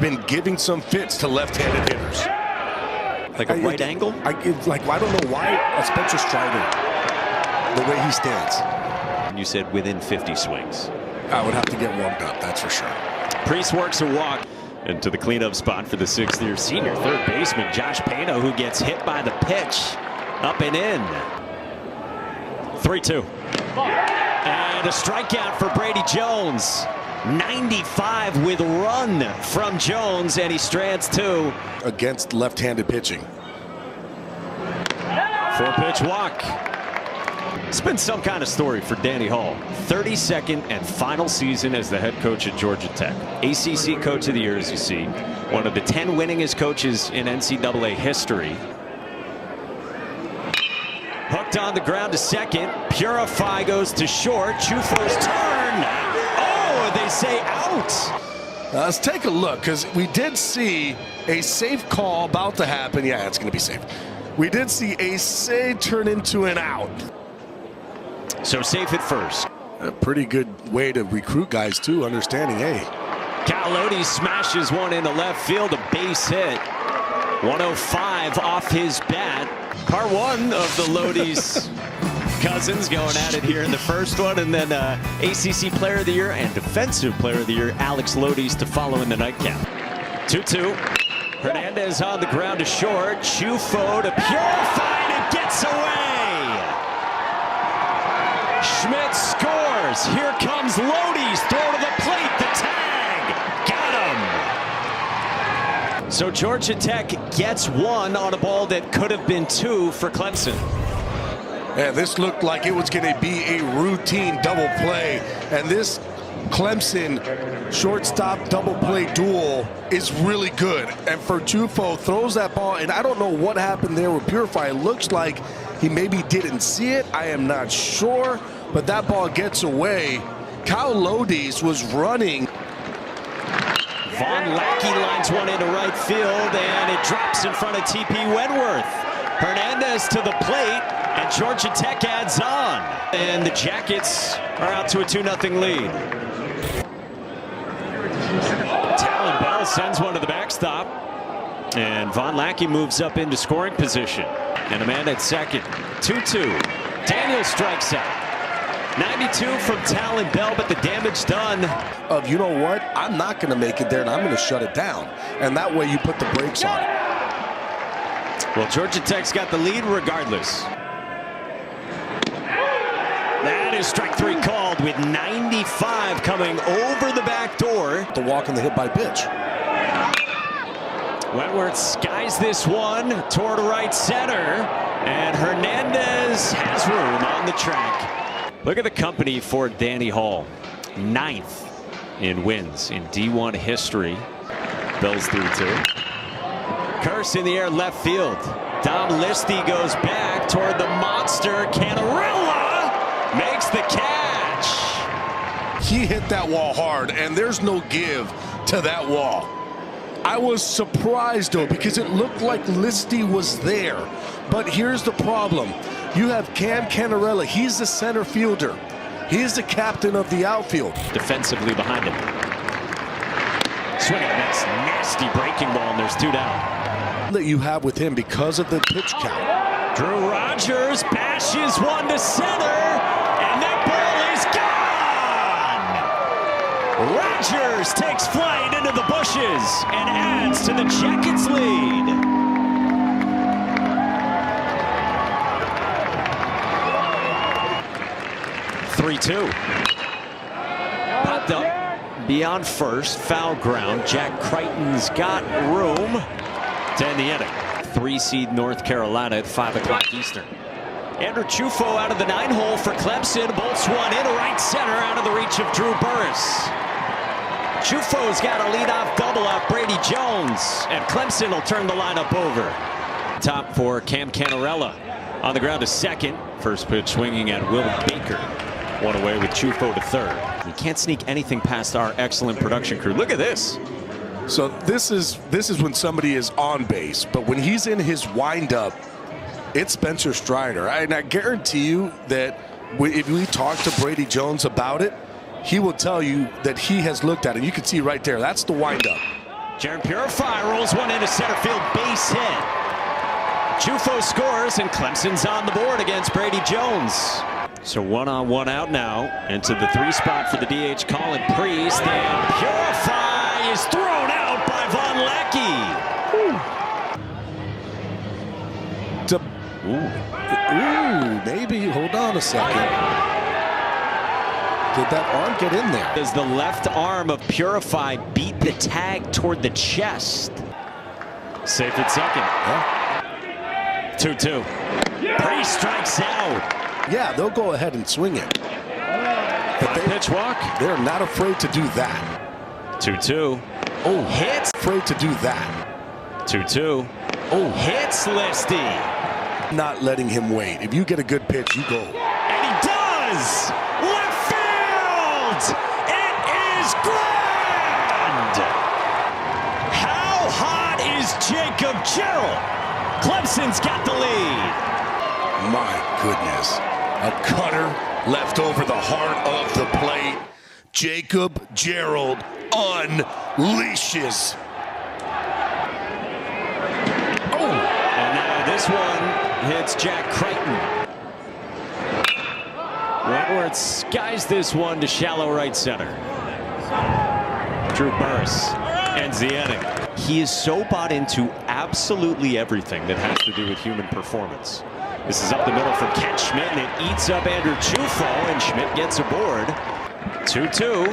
Been giving some fits to left-handed hitters. Like a right angle? I don't know why Spencer Strider, the way he stands. You said within 50 swings. I would have to get warmed up, that's for sure. Priest works a walk into the cleanup spot for the sixth-year senior third baseman Josh Pano, who gets hit by the pitch up and in. 3-2. And a strikeout for Brady Jones. 95 with run from Jones, and he strands two. Against left-handed pitching. 4-pitch walk. It's been some kind of story for Danny Hall. 32nd and final season as the head coach at Georgia Tech. ACC Coach of the Year, as you see. One of the 10 winningest coaches in NCAA history. Hooked on the ground to second. Purify goes to short. Chufo's turn. Oh, they say out. Let's take a look, because we did see a safe call about to happen. Yeah, it's going to be safe. We did see a save turn into an out. So safe at first. A pretty good way to recruit guys, too, understanding, hey. Calodi smashes one into left field, a base hit. 105 off his bat. Part one of the Lodi's cousins going at it here in the first one, and then ACC Player of the Year and Defensive Player of the Year Alex Lodi's to follow in the nightcap. 2-2. Hernandez on the ground to short. Chufo to Purify, and it gets away. Schmidt scores. Here comes Lodi's. Throw to the plate. The tag. Got him. So Georgia Tech gets one on a ball that could have been two for Clemson. Yeah, this looked like it was going to be a routine double play. And this Clemson shortstop double play duel is really good. And for Chufo throws that ball, and I don't know what happened there with Purify. It looks like he maybe didn't see it. I am not sure. But that ball gets away. Kyle Lodi's was running. Von Lackey lines one into right field, and it drops in front of TP Wentworth. Hernandez to the plate, and Georgia Tech adds on. And the Jackets are out to a 2-0 lead. Talon Bell sends one to the backstop, and Von Lackey moves up into scoring position. And a man at second. 2-2. Daniel strikes out. 92 from Talon Bell, but the damage done. Of, you know what, I'm not going to make it there, and I'm going to shut it down. And that way you put the brakes on it. Well, Georgia Tech's got the lead regardless. That is strike three called with 95 coming over the back door. The walk and the hit by pitch. Wentworth skies this one toward right center, and Hernandez has room on the track. Look at the company for Danny Hall. 9th in wins in D1 history. Bell's 3-2. Curse in the air left field. Dom Listy goes back toward the monster. Canarella makes the catch. He hit that wall hard, and there's no give to that wall. I was surprised, though, because it looked like Listy was there. But here's the problem. You have Cam Canarella. He's the center fielder. He's the captain of the outfield. Defensively behind him. Swinging that's nasty breaking ball, and there's two down. That you have with him because of the pitch count. Drew Rogers bashes one to center, and that ball is gone. Rogers takes flight into the bushes and adds to the Jackets' lead. Popped up beyond first, foul ground. Jack Crichton's got room to end the inning. 3-seed North Carolina at 5 o'clock Eastern. Andrew Chufo out of the 9-hole for Clemson. Bolts one into right center out of the reach of Drew Burris. Chufo's got a leadoff double off Brady Jones, and Clemson will turn the lineup over. Top for Cam Canarella on the ground to second. First pitch swinging at Will Baker. One away with Chufo to third. You can't sneak anything past our excellent production crew. Look at this. So this is when somebody is on base, but when he's in his windup, it's Spencer Strider. And I guarantee you that if we talk to Brady Jones about it, he will tell you that he has looked at it. You can see right there, that's the windup. Jaron Purify rolls one into center field, base hit. Chufo scores, and Clemson's on the board against Brady Jones. So 1-on-1 out now into the 3 spot for the DH, Colin Priest, and Purify is thrown out by Von Lecky. Maybe. Hold on a second. Did that arm get in there? As the left arm of Purify beat the tag toward the chest. Safe at second. Yeah. 2-2. Priest strikes out. Yeah, they'll go ahead and swing it. But Pitch walk. They're not afraid to do that. 2-2. Oh, hits. Afraid to do that. 2-2. Oh, hits Listy. Not letting him wait. If you get a good pitch, you go. And he does. Left field. It is grand. How hot is Jacob Gerald? Clemson's got the lead. My goodness. A cutter left over the heart of the plate. Jacob Gerald unleashes. Oh. And now this one hits Jack Crichton. Wentworth skies this one to shallow right center. Drew Burris ends the inning. He is so bought into absolutely everything that has to do with human performance. This is up the middle from Ken Schmidt, and it eats up Andrew Chufo, and Schmidt gets aboard. 2-2.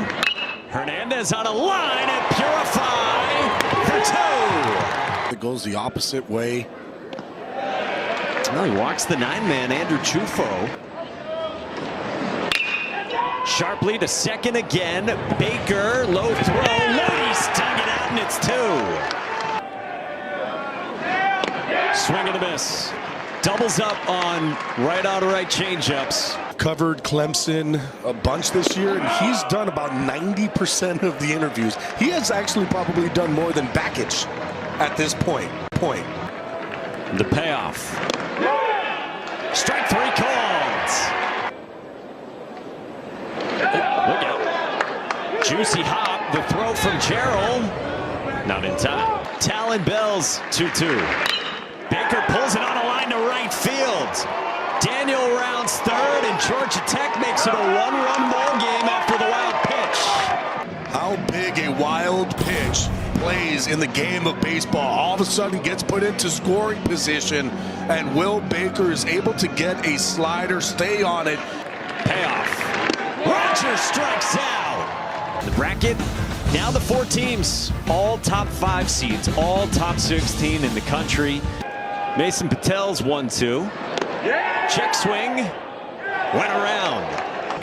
Hernandez on a line, and Purify for 2. It goes the opposite way. Well, he walks the 9-man, Andrew Chufo. Sharply to second again. Baker, low throw. Lody's dug it out, and it's 2. Swing and a miss. Doubles up on right changeups. Covered Clemson a bunch this year, and he's done about 90% of the interviews. He has actually probably done more than Bakich at this point. The payoff. Strike 3 called. Oh, look out. Juicy hop. The throw from Gerald. Not in time. Talon Bells 2-2. Baker pulls it on a line to right field. Daniel rounds third, and Georgia Tech makes it a 1-run ball game after the wild pitch. How big a wild pitch plays in the game of baseball. All of a sudden gets put into scoring position, and Will Baker is able to get a slider, stay on it. Payoff. Rogers strikes out. The bracket, now the 4 teams, all top 5 seeds, all top 16 in the country. Mason Patel's 1-2. Check swing. Went around.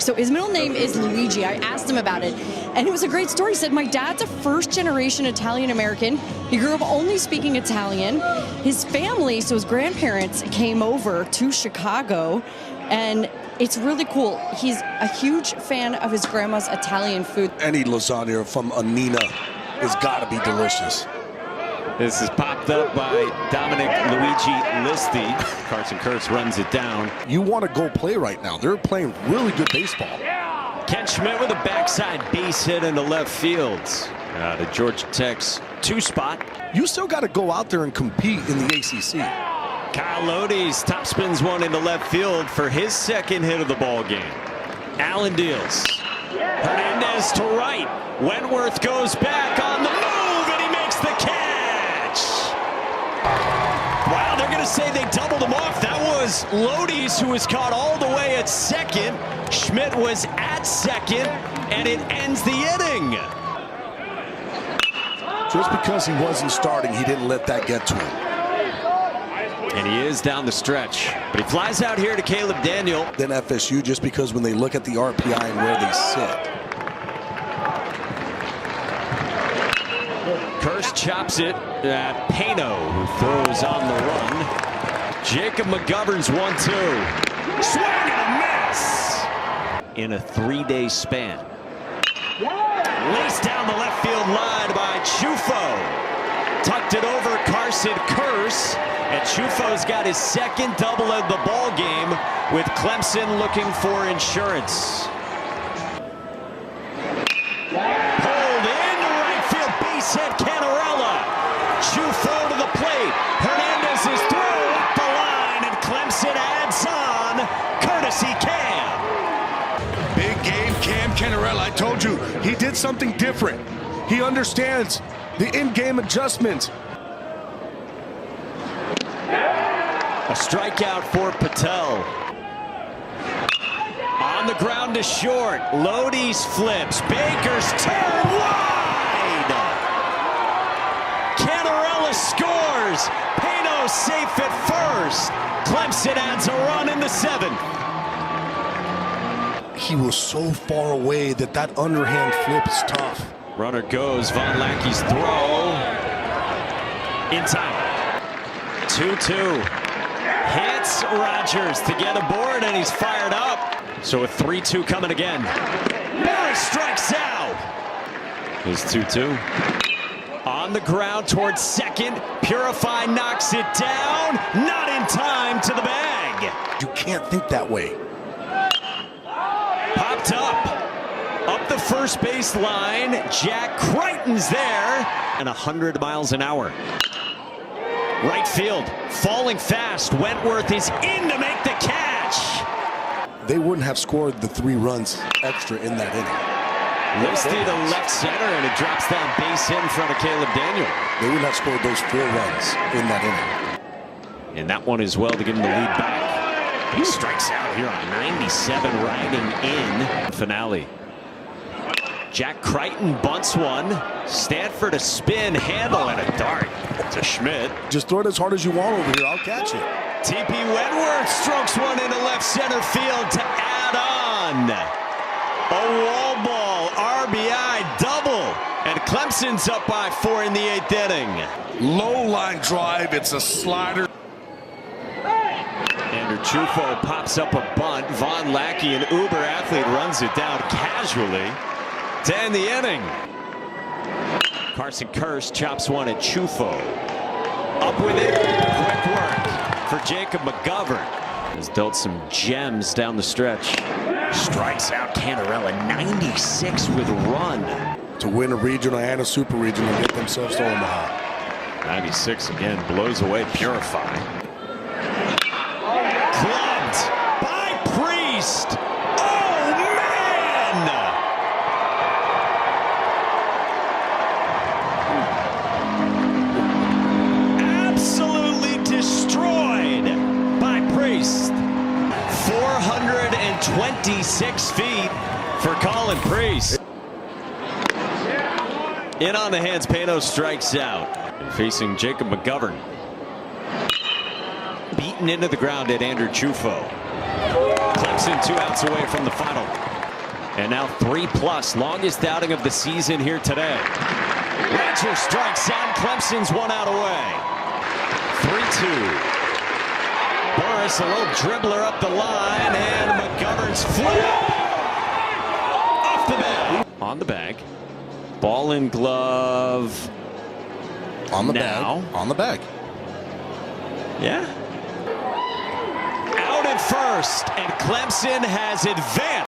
So his middle name is Luigi. I asked him about it, and it was a great story. He said, my dad's a first-generation Italian-American. He grew up only speaking Italian. His family, so his grandparents, came over to Chicago, and it's really cool. He's a huge fan of his grandma's Italian food. Any lasagna from Anina has got to be delicious. This is popped up by Dominic Luigi Listy. Carson Kurtz runs it down. You want to go play right now. They're playing really good baseball. Ken Schmidt with a backside base hit into left field. To Georgia Tech's 2 spot. You still got to go out there and compete in the ACC. Kyle Lody's top spins one into left field for his 2nd hit of the ball game. Allen deals. Hernandez to right. Wentworth goes back on the move, and he makes the catch. Wow, they're going to say they doubled him off. That was Lody's, who was caught all the way at 2nd. Schmidt was at 2nd, and it ends the inning. Just because he wasn't starting, he didn't let that get to him. And he is down the stretch, but he flies out here to Caleb Daniel. Then FSU, just because when they look at the RPI and where they sit. Kirst chops it at Pano, who throws on the run. Jacob McGovern's 1-2. Swing and a miss! In a 3-day span. Laced down the left field line by Chufo. Tucked it over Carson Kurtz. And Chufo's got his 2nd double of the ball game, with Clemson looking for insurance. Pulled into right field, base hit, Canarelli. something different. He understands the in-game adjustments. A strikeout for Patel. On the ground to short. Lodi's flips. Baker's turn wide. Cantarella scores. Pano safe at first. Clemson adds a run in the 7th. He was so far away that underhand flip is tough. Runner goes. Von Lackey's throw. In time. 2-2. Hits Rogers to get aboard, and he's fired up. So a 3-2 coming again. Morris strikes out. Here's 2-2. On the ground towards second. Purify knocks it down. Not in time to the bag. You can't think that way. Popped up. Up the first base line. Jack Crichton's there. And 100 miles an hour. Right field, falling fast. Wentworth is in to make the catch. They wouldn't have scored the 3 runs extra in that inning. Listed to left center, and it drops down base hit in front of Caleb Daniel. They wouldn't have scored those 4 runs in that inning. And that one as well to give him the lead back. He strikes out here on 97, riding in finale. Jack Crichton bunts one. Stanford a spin, handle, and a dart to Schmidt. Just throw it as hard as you want over here. I'll catch it. T.P. Wentworth strokes one into left center field to add on. A wall ball, RBI double. And Clemson's up by 4 in the 8th inning. Low line drive. It's a slider. Andrew Chufo pops up a bunt. Von Lackey, an uber athlete, runs it down casually to end the inning. Carson Kirst chops one at Chufo. Up with it. Quick work for Jacob McGovern. Has dealt some gems down the stretch. Strikes out Cantarella. 96 with run. To win a regional and a super regional and get themselves to Omaha. 96 again. Blows away Purify. Clubbed by Priest. Oh, man! Destroyed by Priest. 426 feet for Colin Priest. In on the hands, Pano strikes out. And facing Jacob McGovern. Beaten into the ground at Andrew Chufo. Clemson 2 outs away from the final. And now 3+, longest outing of the season here today. Rancher strikes out. Clemson's 1 out away. 3-2. Boris, a little dribbler up the line, and McGovern's flip off the bag. On the bag. Ball and glove. On the now. bag. On the bag. Yeah. Out at first, and Clemson has advanced.